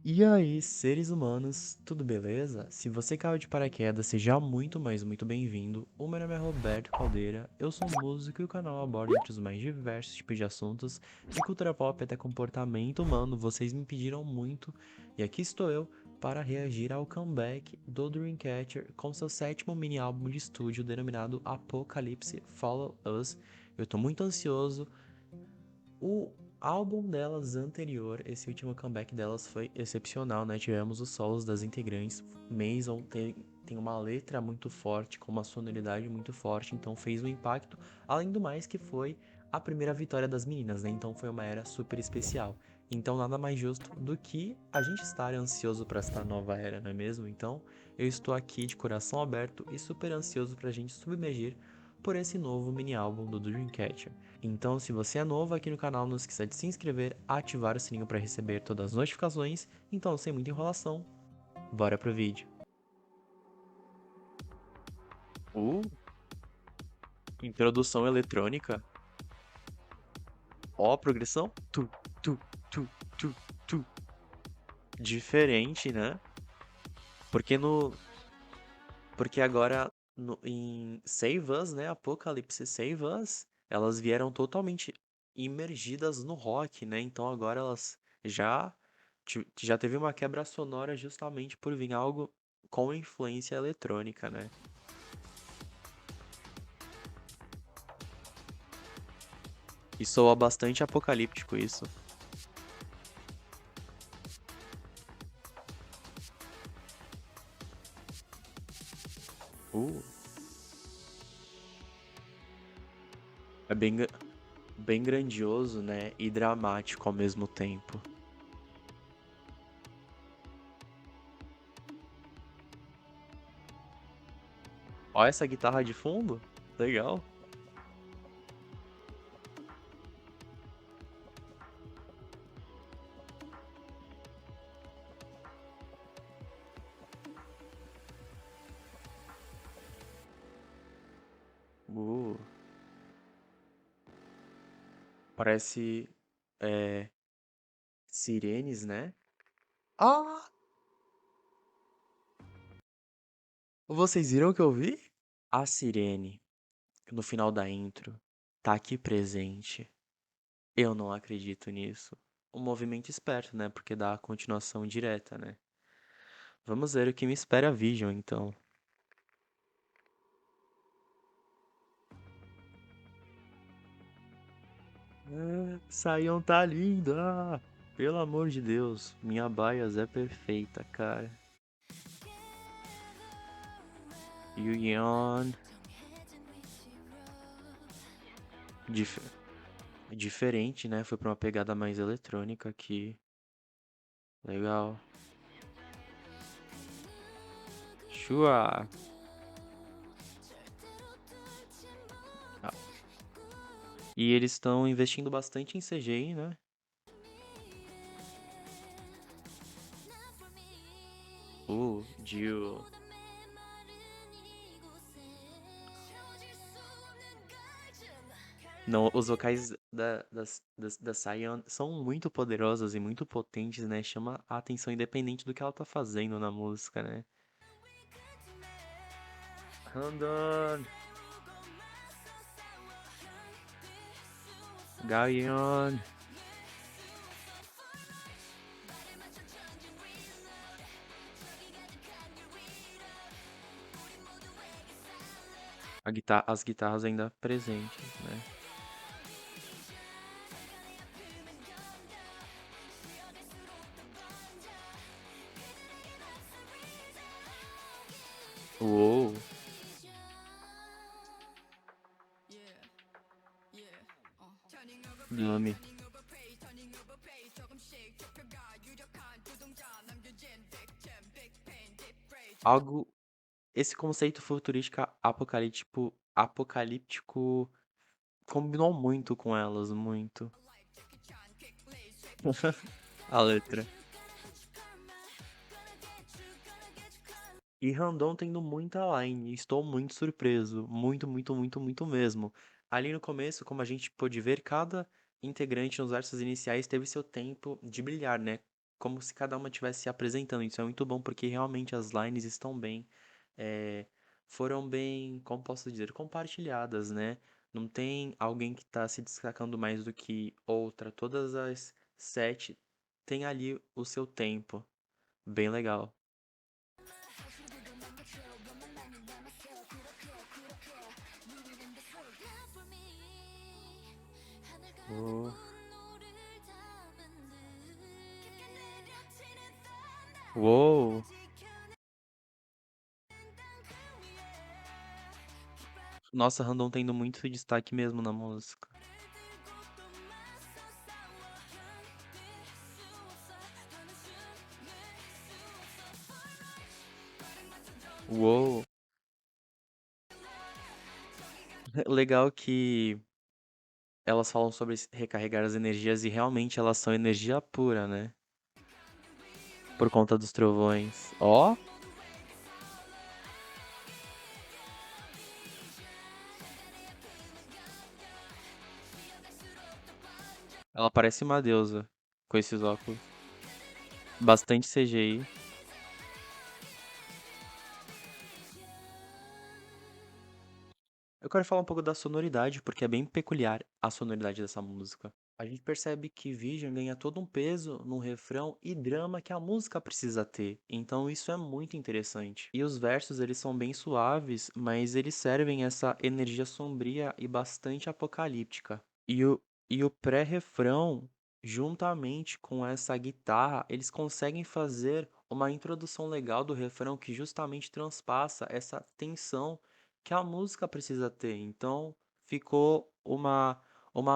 E aí, seres humanos, tudo beleza? Se você caiu de paraquedas, seja muito, mas muito bem-vindo. O meu nome é Roberto Caldeira, eu sou músico e o canal aborda entre os mais diversos tipos de assuntos, de cultura pop até comportamento humano. Vocês me pediram muito e aqui estou eu para reagir ao comeback do Dreamcatcher com seu sétimo mini álbum de estúdio denominado Apocalypse Follow Us. Eu tô muito ansioso. O álbum delas anterior, esse último comeback delas foi excepcional, né? Tivemos os solos das integrantes. Mason tem uma letra muito forte, com uma sonoridade muito forte, então fez um impacto. Além do mais que foi a primeira vitória das meninas, né? Então foi uma era super especial. Então nada mais justo do que a gente estar ansioso para esta nova era, não é mesmo? Então eu estou aqui de coração aberto e super ansioso para a gente submergir por esse novo mini álbum do Dreamcatcher. Então, se você é novo aqui no canal, não esqueça de se inscrever, ativar o sininho para receber todas as notificações. Então, sem muita enrolação, bora pro vídeo. Uh, Introdução eletrônica. Ó, progressão. Tu, tu, tu, tu. Diferente, né? Porque no, porque agora em Save Us, né? Apocalipse Save Us, elas vieram totalmente imergidas no rock, né? Então agora elas já já teve uma quebra sonora justamente por vir algo com influência eletrônica, né? E soa bastante apocalíptico isso. Uh, é bem grandioso, né? E dramático ao mesmo tempo. Ó essa guitarra de fundo. Legal. Uh, Parece é, sirenes, né? Ah! Vocês viram o que eu vi? A sirene, no final da intro, tá aqui presente. Eu não acredito nisso. Um movimento esperto, né? Porque dá a continuação direta, né? Vamos ver o que me espera a Vision, então. Sion tá linda! Pelo amor de Deus, minha bias é perfeita, cara. Yuyeon, dif diferente, né? Foi pra uma pegada mais eletrônica aqui. Legal. Shua! E eles estão investindo bastante em CGI, né? Jill. Não, os vocais da Sion são muito poderosos e muito potentes, né? Chama a atenção independente do que ela tá fazendo na música, né? Randon, Gaion. As guitarras ainda presentes, né? Uou, nome. Algo. Esse conceito futurístico apocalíptico combinou muito com elas, muito. A letra. E Randon tendo muita line, estou muito surpreso, muito, muito, muito, muito mesmo. Ali no começo, como a gente pôde ver, cada integrante nos versos iniciais teve seu tempo de brilhar, né? como se cada uma estivesse se apresentando. Isso é muito bom porque realmente as lines estão bem, eh, foram bem, como posso dizer, compartilhadas, né? Não tem alguém que está se destacando mais do que outra. Todas as 7 têm ali o seu tempo. Bem legal. Oh. Uou! Nossa, Random tendo muito destaque mesmo na música. Uou! Legal que elas falam sobre recarregar as energias e realmente elas são energia pura, né? Por conta dos trovões. Ó, ela parece uma deusa com esses óculos. Bastante CGI. Eu quero falar um pouco da sonoridade, porque é bem peculiar a sonoridade dessa música. A gente percebe que Vision ganha todo um peso no refrão e drama que a música precisa ter. Então isso é muito interessante. E os versos, eles são bem suaves, mas eles servem essa energia sombria e bastante apocalíptica. E o pré-refrão, juntamente com essa guitarra, eles conseguem fazer uma introdução legal do refrão que justamente transpassa essa tensão que a música precisa ter. Então, ficou uma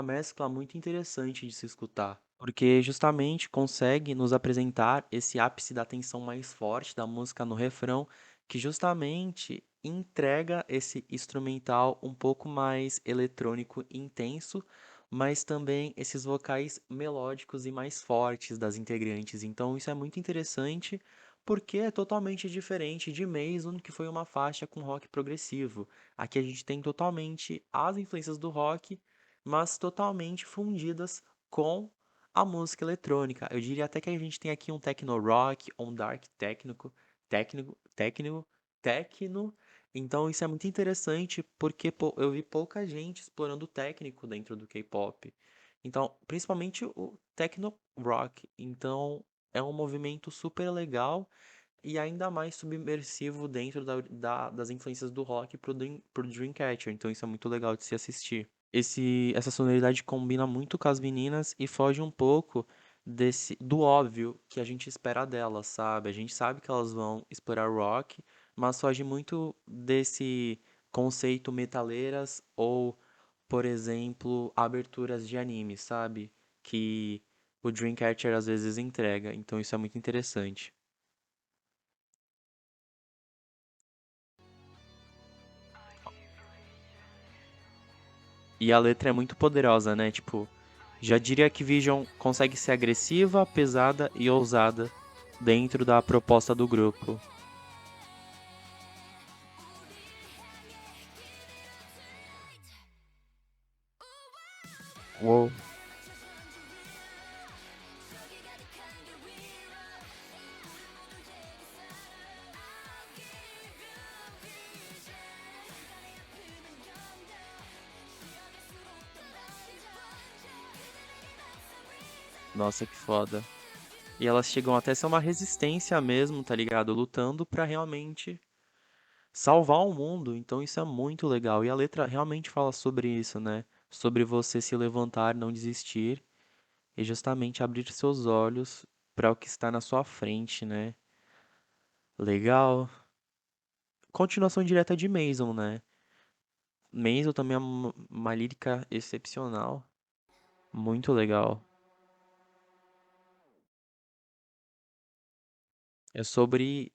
mescla muito interessante de se escutar, porque justamente consegue nos apresentar esse ápice da tensão mais forte da música no refrão, que justamente entrega esse instrumental um pouco mais eletrônico e intenso, mas também esses vocais melódicos e mais fortes das integrantes. Então isso é muito interessante, porque é totalmente diferente de Mason, que foi uma faixa com rock progressivo. Aqui a gente tem totalmente as influências do rock, mas totalmente fundidas com a música eletrônica. Eu diria até que a gente tem aqui um techno rock, um dark técnico, techno. Então isso é muito interessante porque eu vi pouca gente explorando o técnico dentro do K-pop. Então, principalmente o techno rock. Então, é um movimento super legal e ainda mais submersivo dentro das influências do rock pro Dreamcatcher. Então isso é muito legal de se assistir. Essa sonoridade combina muito com as meninas e foge um pouco do óbvio que a gente espera delas, sabe? A gente sabe que elas vão explorar rock, mas foge muito desse conceito metaleiras ou, por exemplo, aberturas de anime, sabe? Que o Dreamcatcher às vezes entrega. Então isso é muito interessante. E a letra é muito poderosa, né? Tipo, já diria que Vision consegue ser agressiva, pesada e ousada dentro da proposta do grupo. Uou. Nossa, que foda. E elas chegam até a ser uma resistência mesmo, tá ligado? Lutando pra realmente salvar o mundo. Então isso é muito legal. E a letra realmente fala sobre isso, né? Sobre você se levantar, não desistir e justamente abrir seus olhos para o que está na sua frente, né? Legal. Continuação direta de Mason, né? Mason também é uma lírica excepcional, muito legal. É sobre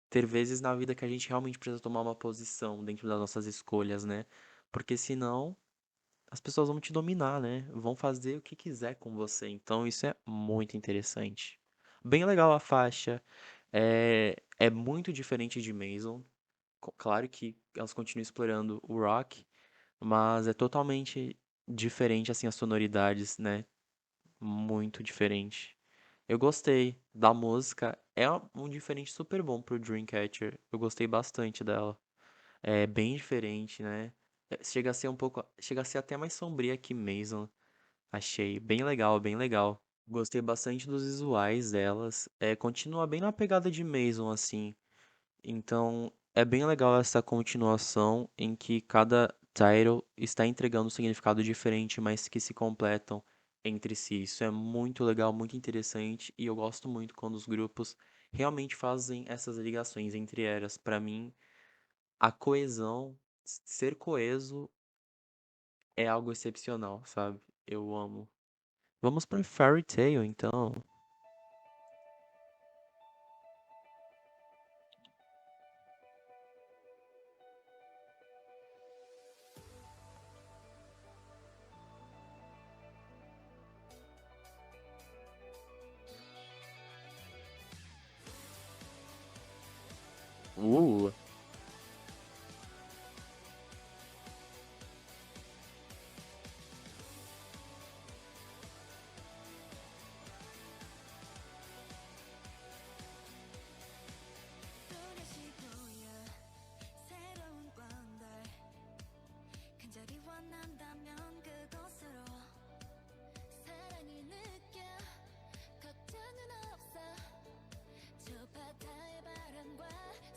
ter vezes na vida que a gente realmente precisa tomar uma posição dentro das nossas escolhas, né? Porque senão as pessoas vão te dominar, né? Vão fazer o que quiser com você. Então isso é muito interessante. Bem legal a faixa. É muito diferente de Mason. Claro que elas continuam explorando o rock, mas é totalmente diferente assim as sonoridades, né? Muito diferente. Eu gostei da música. É um diferente super bom pro Dreamcatcher. Eu gostei bastante dela. É bem diferente, né? Chega a ser um pouco, chega a ser até mais sombria que Mason. Achei bem legal, bem legal. Gostei bastante dos visuais delas. Continua bem na pegada de Mason, assim. Então, é bem legal essa continuação em que cada title está entregando um significado diferente, mas que se completam entre si. Isso é muito legal, muito interessante, e eu gosto muito quando os grupos realmente fazem essas ligações entre eras. Para mim, a coesão, ser coeso é algo excepcional, sabe? Eu amo. Vamos para Fairy Tail, então. Uh, 또다시 보여 새로운 원달 간절히 원한다면 그곳으로 사랑을 느껴 걱정은 없어 저 바다의 바람과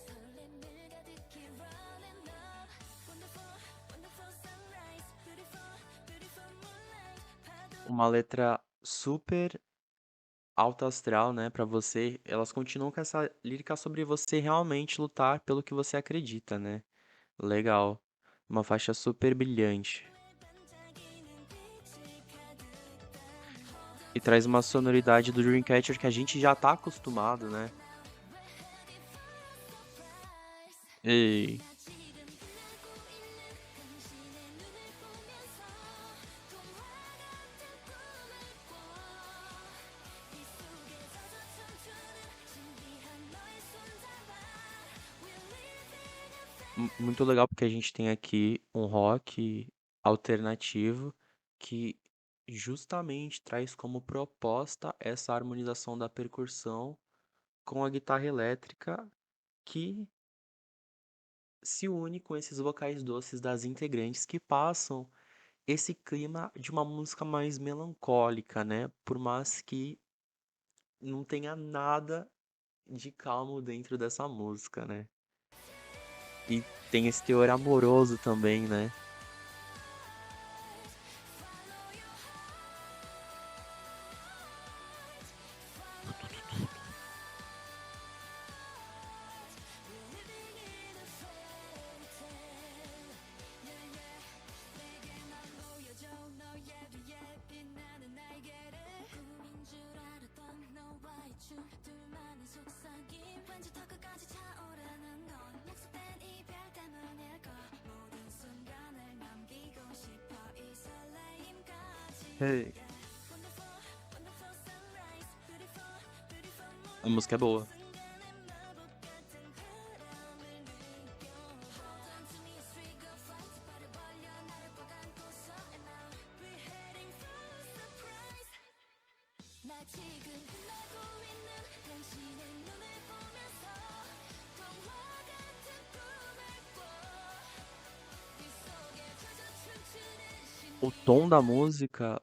설렘을 가득히 running up wonderful wonderful sunrise beautiful beautiful moonlight 파도 uma letra super alta astral, né, pra você. Elas continuam com essa lírica sobre você realmente lutar pelo que você acredita, né? Legal. Uma faixa super brilhante. 반짝이는 빛이 가득 다 hold on E to traz me uma sweet sonoridade do Dreamcatcher que a gente já tá acostumado, né? ready for surprise E 나 지금 빛나고 있는 당신의 눈을 보면서 동화 같은 꿈을 꿔이 속에서 저 춤추는 신비한 너의 손잡아 We're living a muito legal porque a gente tem aqui um rock alternativo que justamente traz como proposta essa harmonização da percussão com a guitarra elétrica que se une com esses vocais doces das integrantes que passam esse clima de uma música mais melancólica, né? Por mais que não tenha nada de calmo dentro dessa música, né? E tem esse teor amoroso também, né? 내게만 보여줘 너의 위에 빛나는 날개를 꿈인 줄 알았던 너와의 춤 둘만의 속삭임 왠지 더 끝까지 차오르는 건 약속된 이별 때문일까 모든 순간을 남기고 싶어 이 설레임까지 Hey. Wonderful, wonderful sunrise Beautiful, beautiful A música é moonlight boa. 순간의 마법 같은 흐름을 느껴 Hold on to me as we go flight 발을 벌려 나를 꽉 안고서 And now we're heading for surprise 나 지금 빛나고 있는 당신의 눈을 보면서 동화 같은 꿈을 꿔이 속에 젖어 춤추는 O tom da 신비한 música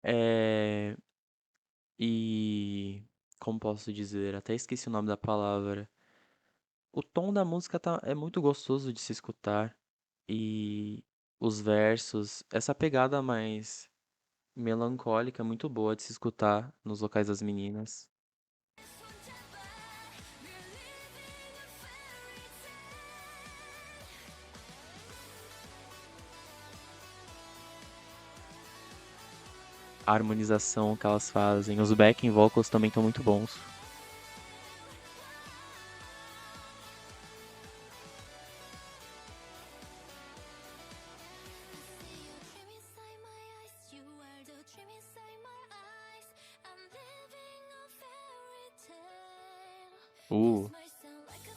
é. E. Como posso dizer? Até esqueci o nome da palavra. O tom da música é muito gostoso de se escutar. E os versos, essa pegada mais melancólica é muito boa de se escutar nos vocais das meninas. 손잡아 We're living a fairy tale A harmonização que elas fazem, os backing vocals também estão muito bons. See you dream inside my eyes You are the dream inside my eyes I'm living a fairy tale This Uh, might sound like a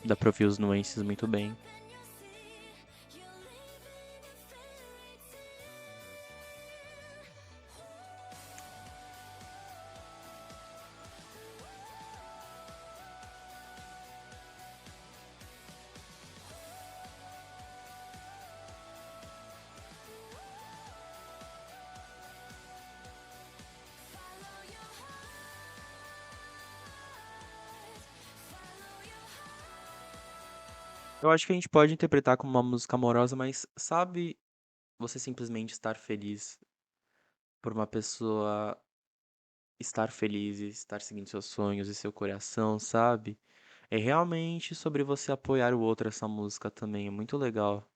dá fantasy pra ouvir os But nuances muito look bem. up and you'll see You're living a fairy tale Eu acho que a gente pode interpretar como uma música amorosa, mas sabe você simplesmente estar feliz por uma pessoa estar feliz e estar seguindo seus sonhos e seu coração, sabe? É realmente sobre você apoiar o outro essa música também, é muito legal.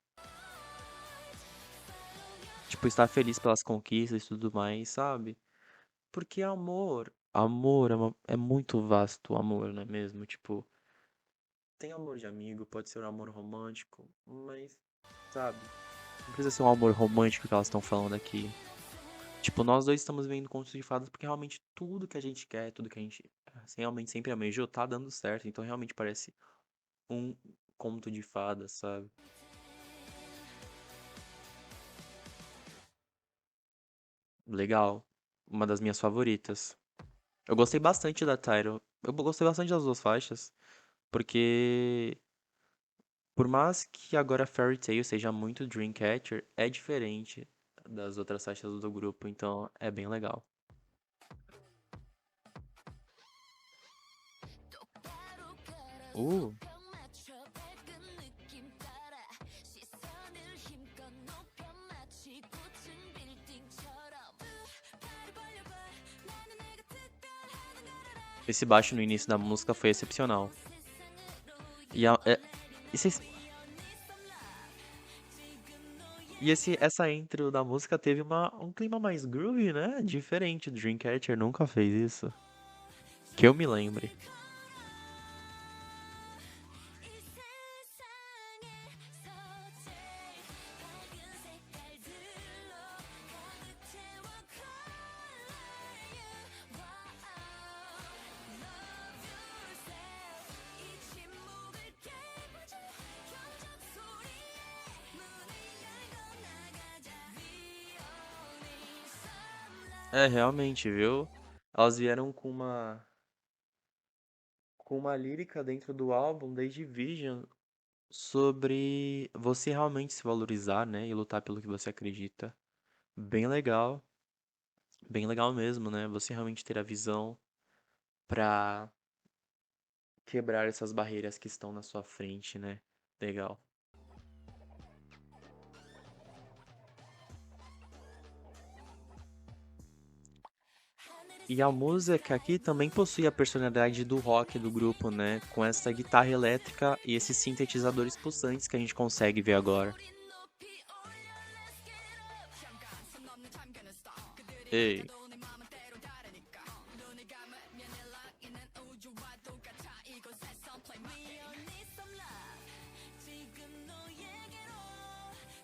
Tipo, estar feliz pelas conquistas e tudo mais, sabe? Porque amor é muito vasto, o amor, não é mesmo? Tipo, tem amor de amigo, pode ser um amor romântico, mas, sabe? Não precisa ser um amor romântico que elas estão falando aqui. Tipo, nós dois estamos vendo contos de fadas porque realmente tudo que a gente quer, tudo que a gente realmente sempre almejou, tá dando certo. Então realmente parece um conto de fadas, sabe? Legal. Uma das minhas favoritas. Eu gostei bastante da Tyro. Eu gostei bastante das duas faixas. Porque, por mais que agora Fairy Tail seja muito Dreamcatcher, é diferente das outras faixas do grupo. Então é bem legal. 똑바로 걸어서 Uh, 벽 맞춰 발끝 느낌 따라 시선을 힘껏 높여 마치 고층 빌딩처럼 발을 벌려봐 나는 내가 특별하단 걸 알아 esse baixo no início da música foi excepcional. 세상으로 E, a- é- e 영원해져라 vocês We all need some love 지금 E 너의 essa intro da música teve um clima mais groovy, né? Diferente. O Dreamcatcher nunca fez isso. Que eu me lembre. 주문을 걸어 이 세상에서 제일 밝은 색깔들로 가득 채워 Color you wow Love yourself 이 침묵을 깨부숴 경적 소리에 문을 열고 나가자 We all need some É, love realmente, viu? Elas vieram com uma lírica dentro do álbum desde Vision sobre você realmente se valorizar, né? E lutar pelo que você acredita. Bem legal mesmo, né? Você realmente ter a visão pra quebrar essas barreiras que estão na sua frente, né? Legal. E a 하늘에서 música aqui também possui a personalidade do rock do grupo, né? Com essa guitarra elétrica e esses sintetizadores pulsantes que a gente consegue ver agora. 우린 높이 올려 Let's get up 잠깐 선 넘는 time gonna stop 그들이 Ei, 같아도 내 맘은 때론 다르니까 눈을 감으면 일어나기는 우주와 똑같아 이곳에선 play my We all need some love 지금 너에게로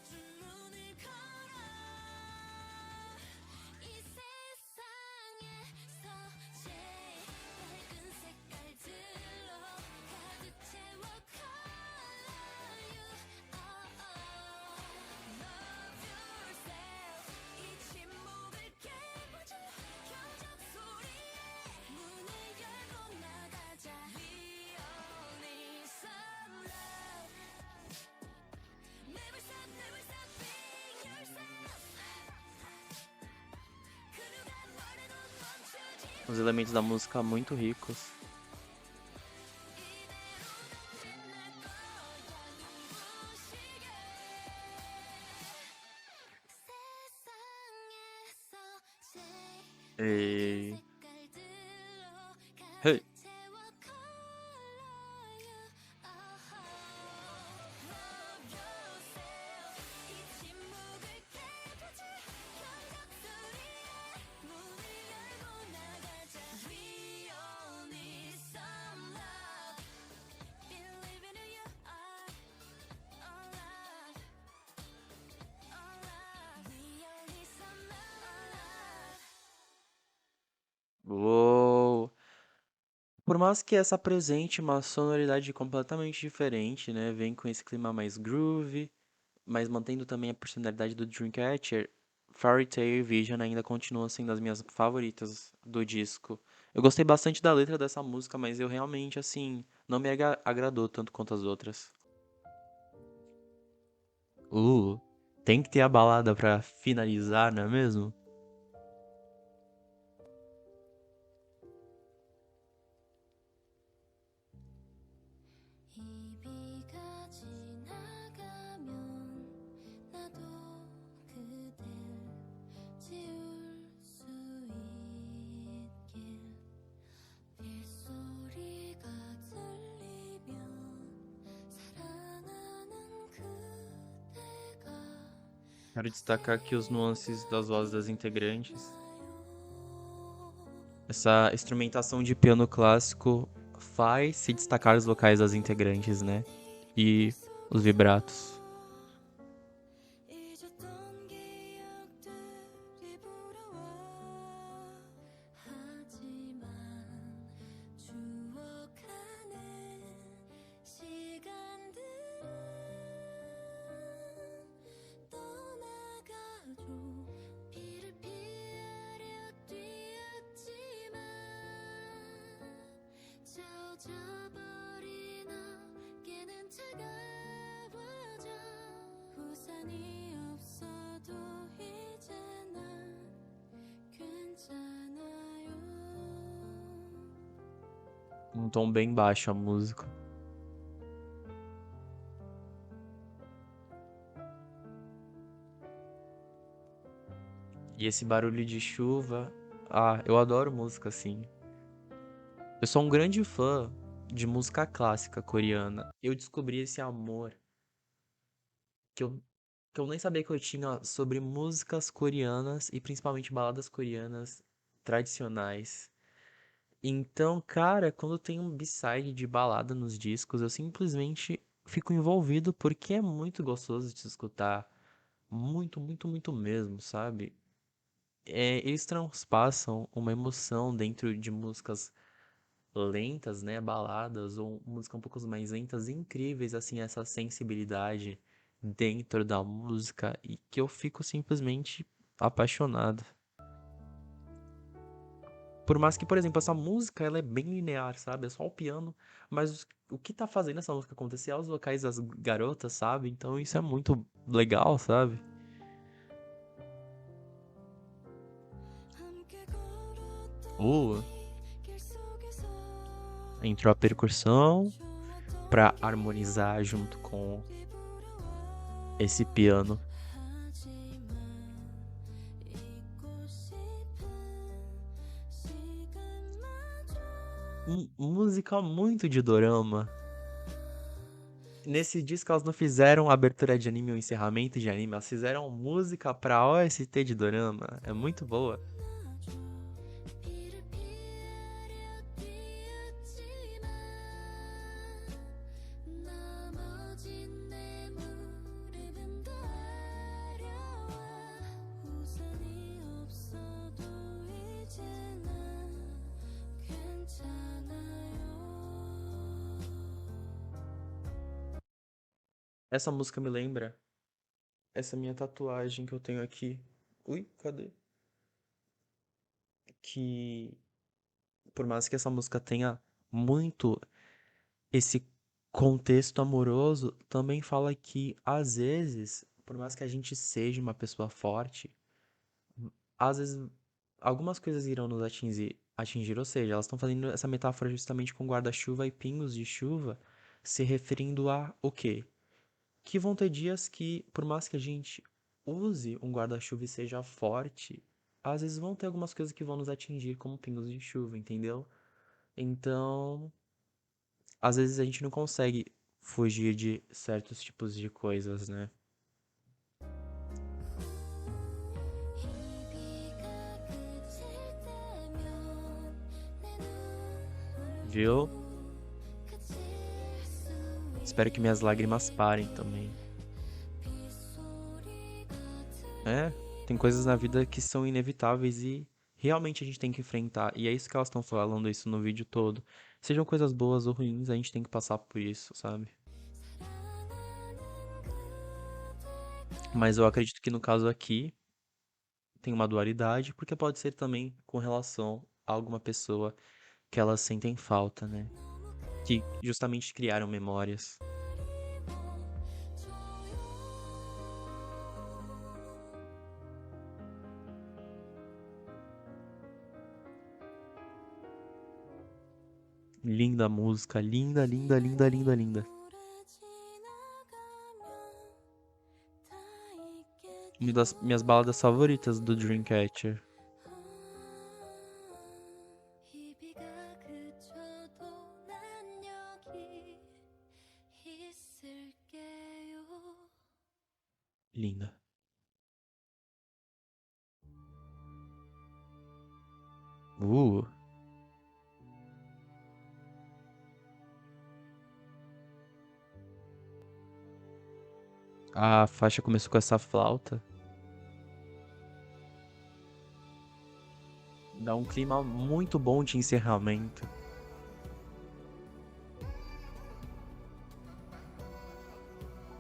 주문을 걸어 이 세상에서 제일 밝은 색깔들로 가득 채워 Color you Love yourself 이 침묵을 깨부숴 경적 소리에 문을 열고 나가자 We all need some love never stop being yourself 그 누가 뭐래도 멈추지 os elementos da música muito ricos. 세상에서 제일 밝은 E... 색깔들로 Hey. 가득 채워 Color you Love yourself 이 침묵을 깨부숴 경적 소리에 문을 열고 나가자 We all need some love Believe in who you are Alive Alive We all need some love Uou! Por mais que essa apresente uma sonoridade completamente diferente, né? Vem com esse clima mais groovy, mas mantendo também a personalidade do Dreamcatcher, Fairy Tail e Vision ainda continuam sendo as minhas favoritas do disco. Eu gostei bastante da letra dessa música, mas eu realmente, assim, não me agradou tanto quanto as outras. Uh, tem que ter a balada pra finalizar, não é mesmo? 이 비가 지 Quero destacar aqui os nuances das vozes das integrantes. Essa instrumentação de piano clássico faz se destacar os vocais das integrantes, né? E os vibratos. 잊었던 기억들이 불어와 하지만 추억하는 시간들은 떠나가죠. 비를 피하려 뛰었지만 젖어버린 어깨는 차가워져. 우산이 없어도 이제 난 괜찮아요. Um tom bem baixo a música. E esse barulho de chuva. Ah, eu adoro música assim. Eu sou um grande fã de música clássica coreana. Eu descobri esse amor que eu, que eu nem sabia que eu tinha sobre músicas coreanas e principalmente baladas coreanas tradicionais. Então, cara, quando tem um B-side de balada nos discos, eu simplesmente fico envolvido porque é muito gostoso de se escutar. Muito, muito, muito mesmo, sabe? Eles transpassam uma emoção dentro de músicas lentas, né, baladas ou músicas um pouco mais lentas, incríveis assim essa sensibilidade dentro da música e que eu fico simplesmente apaixonado. Por mais que, por exemplo, essa música ela é bem linear, sabe? É só o piano, mas o que tá fazendo essa música acontecer é os vocais das garotas, sabe? Então isso é muito legal, sabe? 함께 걸었던 Uh, 길 속에서 entrou a percussão pra 좋았던 harmonizar junto com 기억들이 불어와 esse piano. 하지만 잊고 싶은 시간마저 Música muito de dorama. Nesse disco elas não fizeram abertura de anime ou encerramento de anime, elas fizeram música pra OST de dorama. É muito boa. 나죠. 비를 피하려 뛰었지만 넘어진 내 무릎은 더 아려와 우산이 없어도 이제 난 괜찮아요. Essa música me lembra essa minha tatuagem que eu tenho aqui. Ui, cadê? Que por mais que essa música tenha muito esse contexto amoroso, também fala que às vezes, por mais que a gente seja uma pessoa forte, às vezes algumas coisas irão nos atingir, ou seja, elas estão fazendo essa metáfora justamente com guarda-chuva e pingos de chuva, se referindo a o quê? Que vão ter dias que, por mais que a gente use um guarda-chuva e seja forte, às vezes vão ter algumas coisas que vão nos atingir como pingos de chuva, entendeu? Então, às vezes a gente não consegue fugir de certos tipos de coisas, né? 이 비가 그칠 때면 내 Viu? 눈물도 그칠 수 Espero que minhas lágrimas parem também. 빗소리가 É, tem coisas na vida que são inevitáveis e realmente a gente tem que enfrentar. E é isso que elas estão falando isso no vídeo todo. Sejam coisas boas ou ruins, a gente tem que passar por isso, sabe? Mas eu acredito que no caso aqui tem uma dualidade, porque pode ser também com relação a alguma pessoa que elas sentem falta, né? Que justamente criaram memórias. Linda música, linda, linda, linda, linda, linda. Uma das minhas baladas favoritas do Dreamcatcher. 이 비가 그쳐도 난 여기 있을게요. Linda. A faixa começou com essa flauta. Dá um clima muito bom de encerramento.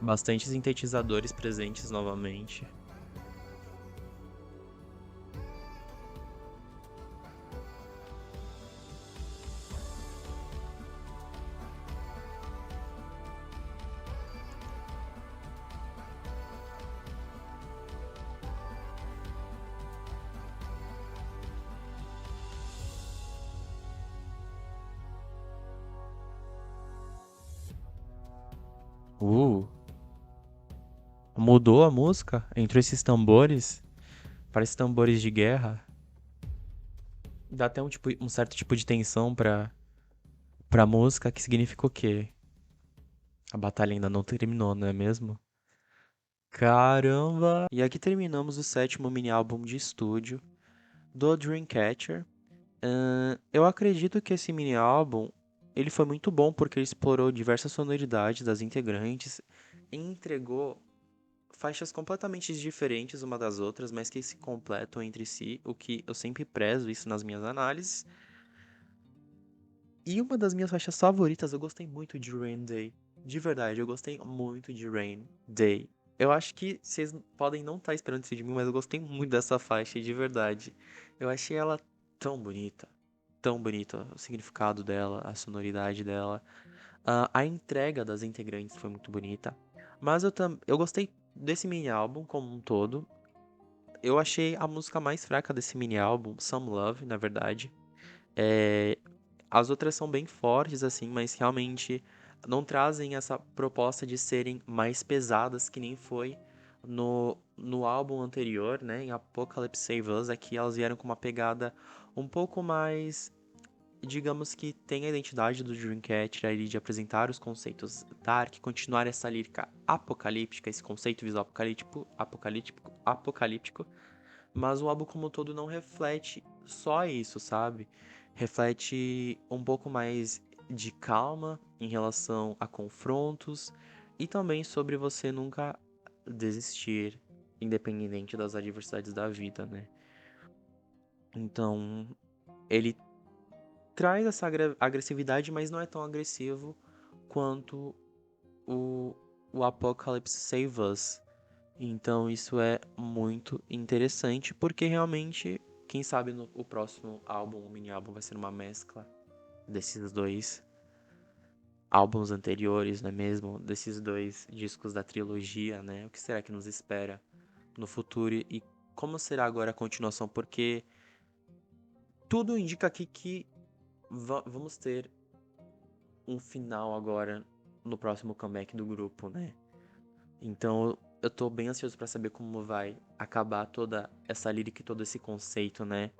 Bastante sintetizadores presentes novamente. Uh, Mudou a música? Entrou esses tambores. Parece tambores de guerra. Dá até um certo tipo de tensão pra música, que significa o quê? A batalha ainda não terminou, não é mesmo? Caramba! E aqui terminamos o sétimo mini álbum de estúdio do Dreamcatcher. Eu acredito que esse mini álbum ele foi muito bom porque ele explorou diversas sonoridades das integrantes e entregou faixas completamente diferentes uma das outras, mas que se completam entre si, o que eu sempre prezo isso nas minhas análises. E uma das minhas faixas favoritas, eu gostei muito de Rain Day. De verdade, eu gostei muito de Rain Day. Eu acho que vocês podem não estar esperando isso de mim, mas eu gostei muito dessa faixa, de verdade. Eu achei ela tão bonita, o significado dela, a sonoridade dela. A entrega das integrantes foi muito bonita. Mas eu gostei desse mini álbum como um todo. Eu achei a música mais fraca desse mini álbum, Some Love, na verdade. É, as outras são bem fortes, assim, mas realmente não trazem essa proposta de serem mais pesadas que nem foi no álbum anterior, né? Em Apocalypse Save Us, aqui elas vieram com uma pegada um pouco mais, digamos que tem a identidade do Dreamcatcher ali de apresentar os conceitos dark, continuar essa lírica apocalíptica, esse conceito visual apocalíptico, mas o álbum como um todo não reflete só isso, sabe? Reflete um pouco mais de calma em relação a confrontos e também sobre você nunca desistir, independente das adversidades da vida, né? Então, ele traz essa agressividade, mas não é tão agressivo quanto o, o Apocalypse Save Us. Então isso é muito interessante, porque realmente, quem sabe no o próximo álbum, o mini álbum, vai ser uma mescla desses dois álbuns anteriores, não é mesmo? Desses dois discos da trilogia, né? O que será que nos espera no futuro e como será agora a continuação? Porque tudo indica aqui que vamos ter um final agora no próximo comeback do grupo, né? Então eu tô bem ansioso pra saber como vai acabar toda essa lírica e todo esse conceito, né?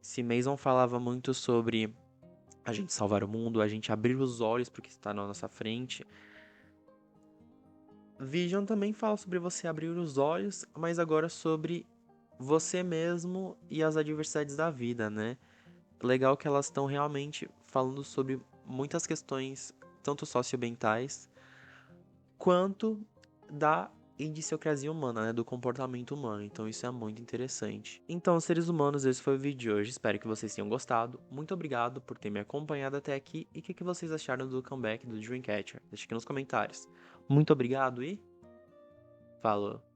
Se Mason falava muito sobre a gente salvar o mundo, a gente abrir os olhos pro que está na nossa frente. Vision também fala sobre você abrir os olhos, mas agora sobre você mesmo e as adversidades da vida, né? Legal que elas estão realmente falando sobre muitas questões, tanto socioambientais quanto da idiosincrasia humana, né, do comportamento humano. Então isso é muito interessante. Então, seres humanos, esse foi o vídeo de hoje. Espero que vocês tenham gostado. Muito obrigado por ter me acompanhado até aqui. E o que vocês acharam do comeback do Dreamcatcher? Deixa aqui nos comentários. Muito obrigado e falou!